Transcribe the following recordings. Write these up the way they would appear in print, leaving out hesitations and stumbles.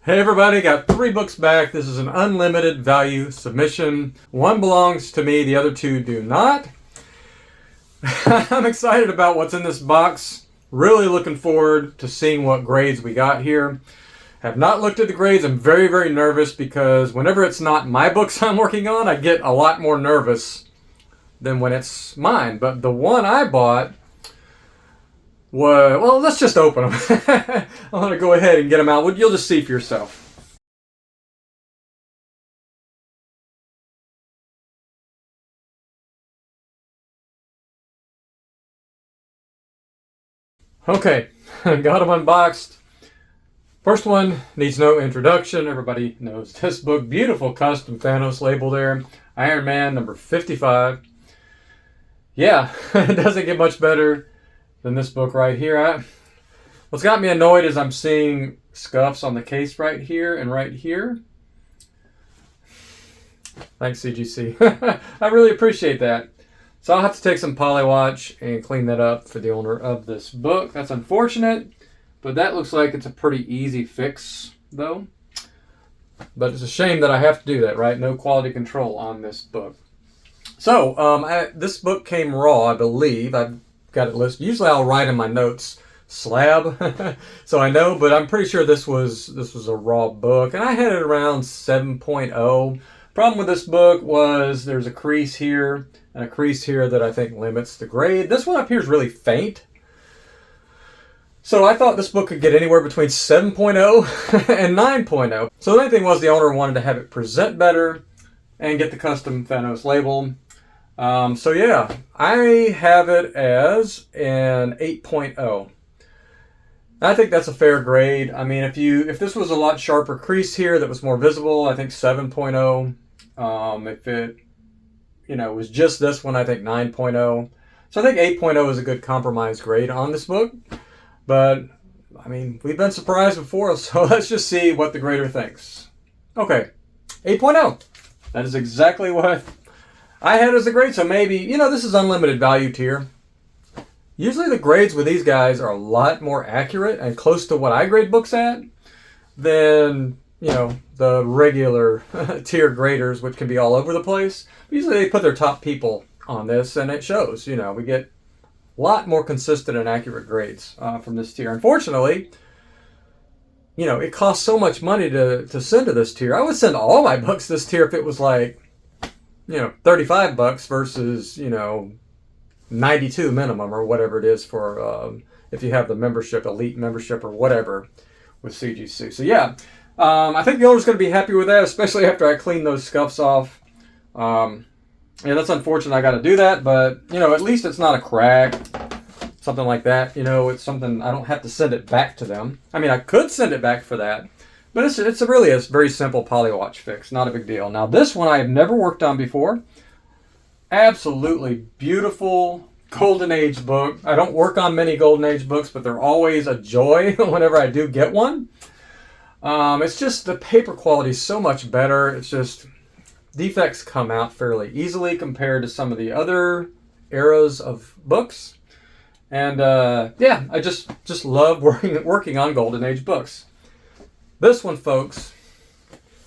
Hey everybody, got 3 books back. This is an unlimited value submission. One belongs to me, the other 2 do not. I'm excited about what's in this box. Really looking forward to seeing what grades we got here. Have not looked at the grades. I'm very, very nervous because whenever it's not my books I'm working on, I get a lot more nervous than when it's mine. But the one I bought was, well, let's just open them. I'm going to go ahead and get them out. You'll just see for yourself. Okay, got them unboxed. First one needs no introduction. Everybody knows this book. Beautiful custom Thanos label there. Iron Man number 55. Yeah, it doesn't get much better than this book right here. What's got me annoyed is I'm seeing scuffs on the case right here and right here. Thanks, CGC. I really appreciate that. So I'll have to take some Polywatch and clean that up for the owner of this book. That's unfortunate, but that looks like it's a pretty easy fix, though. But it's a shame that I have to do that, right? No quality control on this book. So this book came raw, I believe. I've got it listed. Usually I'll write in my notes slab, so I know, but I'm pretty sure this was a raw book, and I had it around 7.0. Problem with this book was there's a crease here and a crease here that I think limits the grade. This one up here is really faint. So I thought this book could get anywhere between 7.0 and 9.0. So the only thing was the owner wanted to have it present better and get the custom Thanos label. So yeah, I have it as an 8.0. I think that's a fair grade. I mean, if this was a lot sharper crease here that was more visible, I think 7.0. If it, was just this one, I think 9.0. So I think 8.0 is a good compromise grade on this book. But, I mean, we've been surprised before, so let's just see what the grader thinks. Okay, 8.0. That is exactly what I had as a grade, so maybe, this is unlimited value tier. Usually the grades with these guys are a lot more accurate and close to what I grade books at than, the regular tier graders, which can be all over the place. Usually they put their top people on this, and it shows. We get a lot more consistent and accurate grades from this tier. Unfortunately, it costs so much money to send to this tier. I would send all my books this tier if it was like, $35 versus, 92 minimum or whatever it is for if you have the membership, elite membership or whatever with CGC. So yeah, I think the owner's going to be happy with that, especially after I clean those scuffs off. Yeah, that's unfortunate I got to do that, but at least it's not a crack, something like that. It's something I don't have to send it back to them. I mean, I could send it back for that, but it's really a very simple Polywatch fix, not a big deal. Now this one I have never worked on before. Absolutely beautiful Golden Age book. I don't work on many Golden Age books, but they're always a joy whenever I do get one. It's just the paper quality is so much better. It's just defects come out fairly easily compared to some of the other eras of books. And yeah, I just love working on Golden Age books. This one, folks,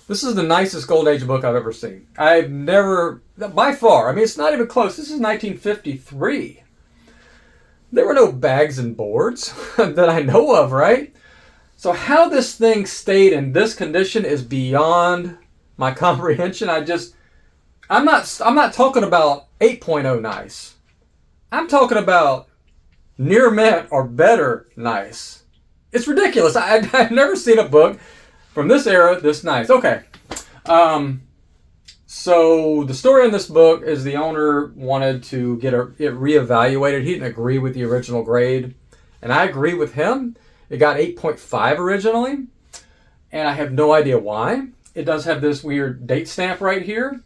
this is the nicest Golden Age book I've ever seen. I've never, by far, I mean, it's not even close. This is 1953. There were no bags and boards that I know of, right? So how this thing stayed in this condition is beyond my comprehension. I'm not talking about 8.0 nice. I'm talking about near mint or better nice. It's ridiculous. I've never seen a book from this era this nice. Okay. So the story in this book is the owner wanted to get it reevaluated. He didn't agree with the original grade, and I agree with him. It got 8.5 originally, and I have no idea why. It does have this weird date stamp right here.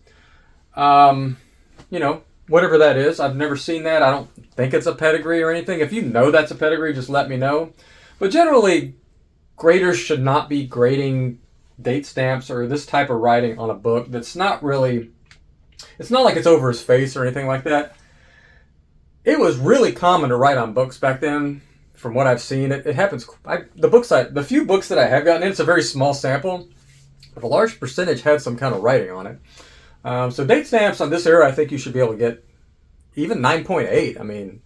Whatever that is. I've never seen that. I don't think it's a pedigree or anything. If you know that's a pedigree, just let me know. But generally, graders should not be grading date stamps or this type of writing on a book that's not really, it's not like it's over his face or anything like that. It was really common to write on books back then, from what I've seen, it happens. The few books that I have gotten in, it's a very small sample, but a large percentage had some kind of writing on it. So date stamps on this era, I think you should be able to get even 9.8. I mean,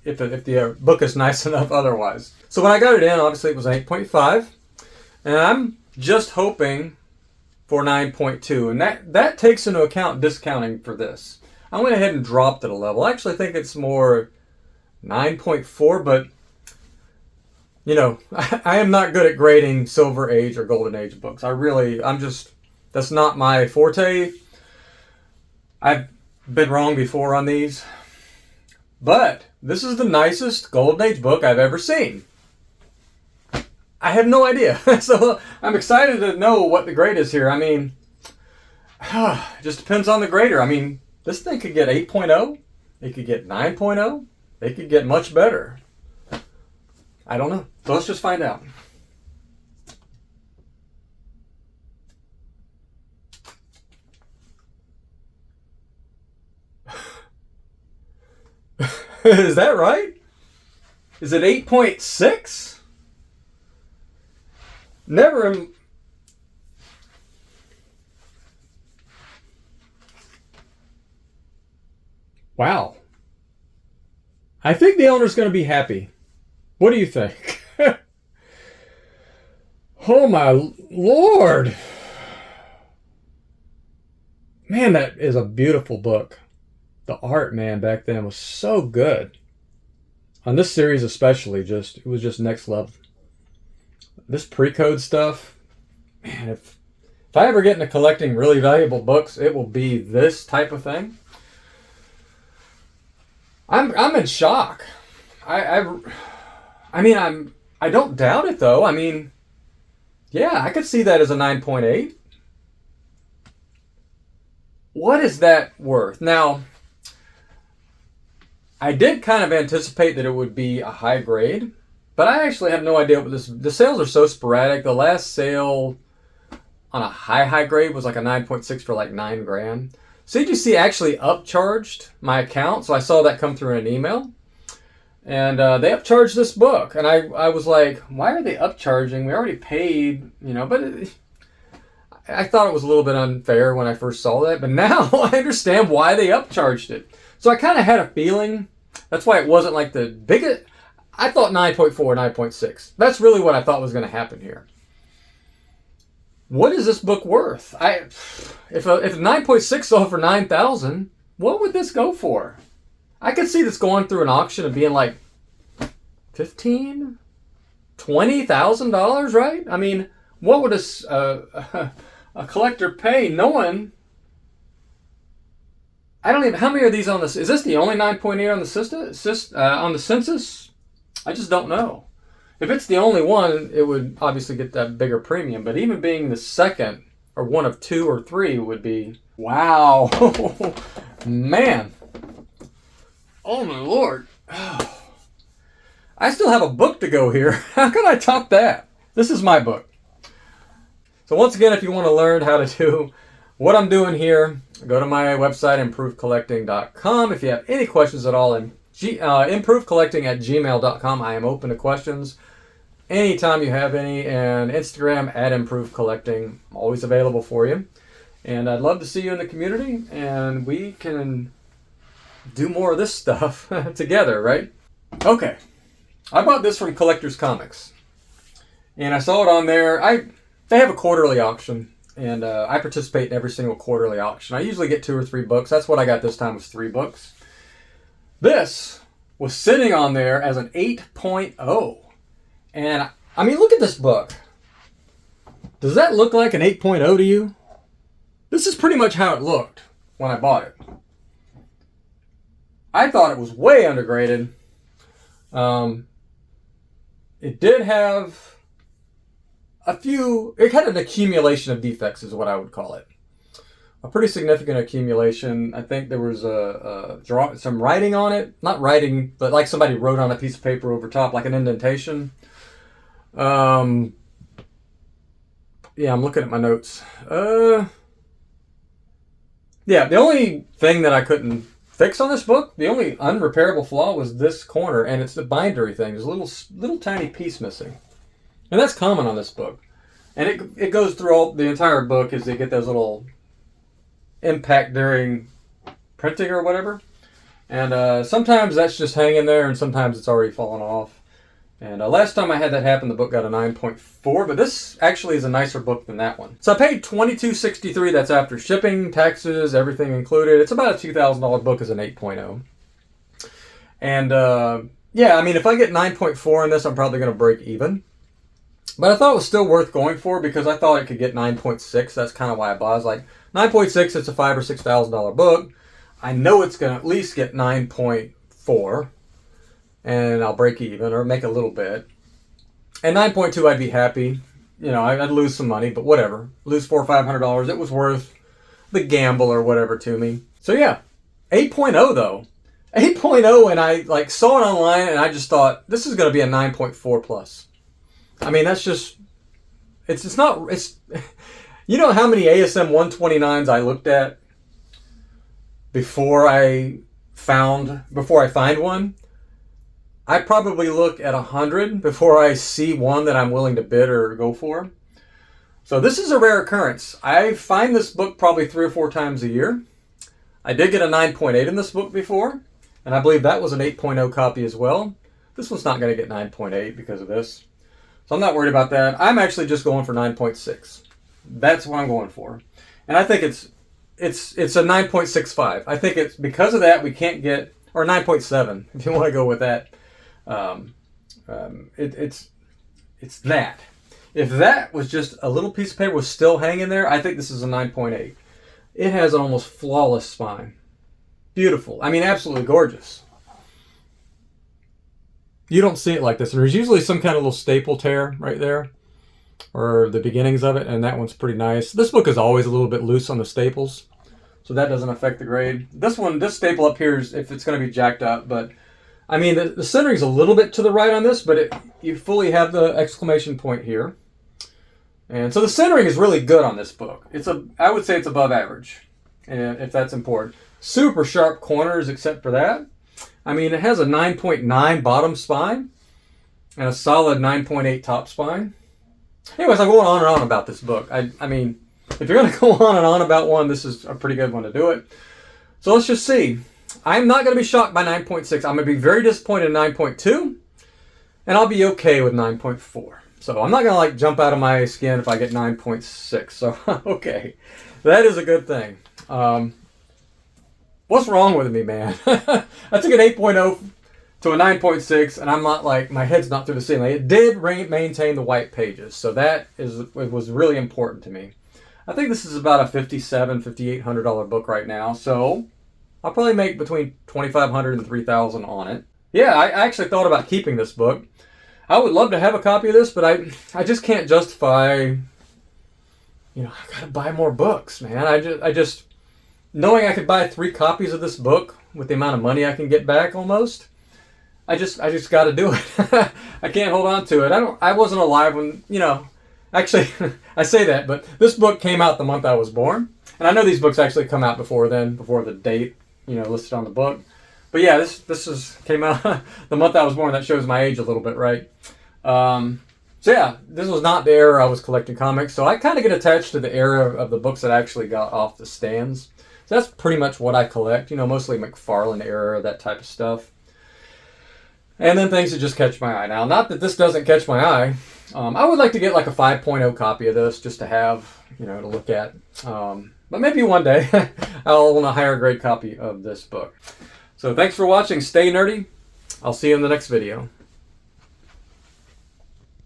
if the book is nice enough otherwise. So when I got it in, obviously it was an 8.5. And I'm just hoping for 9.2. And that takes into account discounting for this. I went ahead and dropped it a level. I actually think it's more 9.4, but you know, I am not good at grading Silver Age or Golden Age books. That's not my forte. I've been wrong before on these. But this is the nicest Golden Age book I've ever seen. I have no idea. So I'm excited to know what the grade is here. I mean, it just depends on the grader. I mean, this thing could get 8.0. It could get 9.0. It could get much better. I don't know. So let's just find out. Is that right? Is it 8.6? Never. Wow. I think the owner's going to be happy. What do you think? Oh my Lord. Man, that is a beautiful book. The art, man, back then was so good. On this series especially, it was just next level. This pre-code stuff, man, if I ever get into collecting really valuable books, it will be this type of thing. I'm in shock. I don't doubt it though. I mean, yeah, I could see that as a 9.8. What is that worth? Now, I did kind of anticipate that it would be a high grade, but I actually have no idea what the sales are so sporadic. The last sale on a high grade was like a 9.6 for like $9,000. CGC actually upcharged my account, so I saw that come through in an email. And they upcharged this book. And I was like, why are they upcharging? We already paid, but I thought it was a little bit unfair when I first saw that. But now I understand why they upcharged it. So I kind of had a feeling. That's why it wasn't like the biggest. I thought 9.4, 9.6. That's really what I thought was going to happen here. What is this book worth? If 9.6 sold for $9,000, what would this go for? I could see this going through an auction and being like $15,000, $20,000, right? I mean, what would a collector pay knowing? I don't even. How many are these on this? Is this the only 9.8 on the census? I just don't know. If it's the only one, it would obviously get that bigger premium. But even being the second, or one of two or three, would be wow, man. Oh my Lord. I still have a book to go here. How can I top that? This is my book. So once again, if you want to learn how to do what I'm doing here, go to my website, improvecollecting.com. If you have any questions at all, improvecollecting@gmail.com. I am open to questions anytime you have any. And Instagram @improvecollecting. I'm always available for you. And I'd love to see you in the community, and we can do more of this stuff together, right? Okay. I bought this from Collector's Comics. And I saw it on there. They have a quarterly auction. And I participate in every single quarterly auction. I usually get 2 or 3 books. That's what I got this time, was 3 books. This was sitting on there as an 8.0. And, I mean, look at this book. Does that look like an 8.0 to you? This is pretty much how it looked when I bought it. I thought it was way undergraded. It did have it had an accumulation of defects, is what I would call it. A pretty significant accumulation. I think there was some writing on it. Not writing, but like somebody wrote on a piece of paper over top, like an indentation. Yeah, I'm looking at my notes. Yeah, the only thing that I couldn't fix on this book, the only unrepairable flaw was this corner, and it's the bindery thing. There's a little tiny piece missing. And that's common on this book. And it goes through the entire book as they get those little impact during printing or whatever. And sometimes that's just hanging there, and sometimes it's already fallen off. And last time I had that happen, the book got a 9.4, but this actually is a nicer book than that one. So I paid $22.63. That's after shipping, taxes, everything included. It's about a $2,000 book as an 8.0. And yeah, I mean, if I get 9.4 in this, I'm probably going to break even. But I thought it was still worth going for because I thought it could get 9.6. That's kind of why I bought it. I was like, 9.6, it's a $5,000 or $6,000 book. I know it's going to at least get 9.4. And I'll break even or make a little bit. And 9.2, I'd be happy. You know, I'd lose some money, but whatever. Lose $400 or $500. It was worth the gamble or whatever to me. So yeah, 8.0 though. 8.0, and I like saw it online, and I just thought this is going to be a 9.4 plus. I mean, that's just it's not. You know how many ASM 129s I looked at before I find one? I probably look at 100 before I see one that I'm willing to bid or go for. So this is a rare occurrence. I find this book probably 3 or 4 times a year. I did get a 9.8 in this book before, and I believe that was an 8.0 copy as well. This one's not going to get 9.8 because of this. So I'm not worried about that. I'm actually just going for 9.6. That's what I'm going for. And I think it's a 9.65. I think it's because of that we can't get, or 9.7 if you want to go with that. It's that. If that was just a little piece of paper was still hanging there, I think this is a 9.8. It has an almost flawless spine. Beautiful. I mean, absolutely gorgeous. You don't see it like this. And there's usually some kind of little staple tear right there, or the beginnings of it, and that one's pretty nice. This book is always a little bit loose on the staples, so that doesn't affect the grade. This staple up here is if it's going to be jacked up, but I mean, the centering's a little bit to the right on this, but you fully have the exclamation point here. And so the centering is really good on this book. I would say it's above average, and if that's important. Super sharp corners except for that. I mean, it has a 9.9 bottom spine and a solid 9.8 top spine. Anyways, I'm going on and on about this book. I mean, if you're going to go on and on about one, this is a pretty good one to do it. So let's just see. I'm not going to be shocked by 9.6. I'm going to be very disappointed in 9.2, and I'll be okay with 9.4. So I'm not going to like jump out of my skin if I get 9.6. So, okay, that is a good thing. What's wrong with me, man? I took an 8.0 to a 9.6, and I'm not like, my head's not through the ceiling. It did maintain the white pages, so it was really important to me. I think this is about a $5,700, $5,800 book right now, so I'll probably make between $2,500 and $3,000 on it. Yeah, I actually thought about keeping this book. I would love to have a copy of this, but I just can't justify, I gotta buy more books, man. I just knowing I could buy 3 copies of this book with the amount of money I can get back almost, I just got to do it. I can't hold on to it. I wasn't alive when, actually, I say that, but this book came out the month I was born. And I know these books actually come out before then, before the date, listed on the book. But yeah, this came out the month I was born. That shows my age a little bit, right? So yeah, this was not the era I was collecting comics. So I kind of get attached to the era of the books that I actually got off the stands. So that's pretty much what I collect, mostly McFarlane era, that type of stuff. And then things that just catch my eye. Now, not that this doesn't catch my eye. I would like to get like a 5.0 copy of this just to have, to look at. But maybe one day I'll want a higher grade copy of this book. So thanks for watching. Stay nerdy. I'll see you in the next video.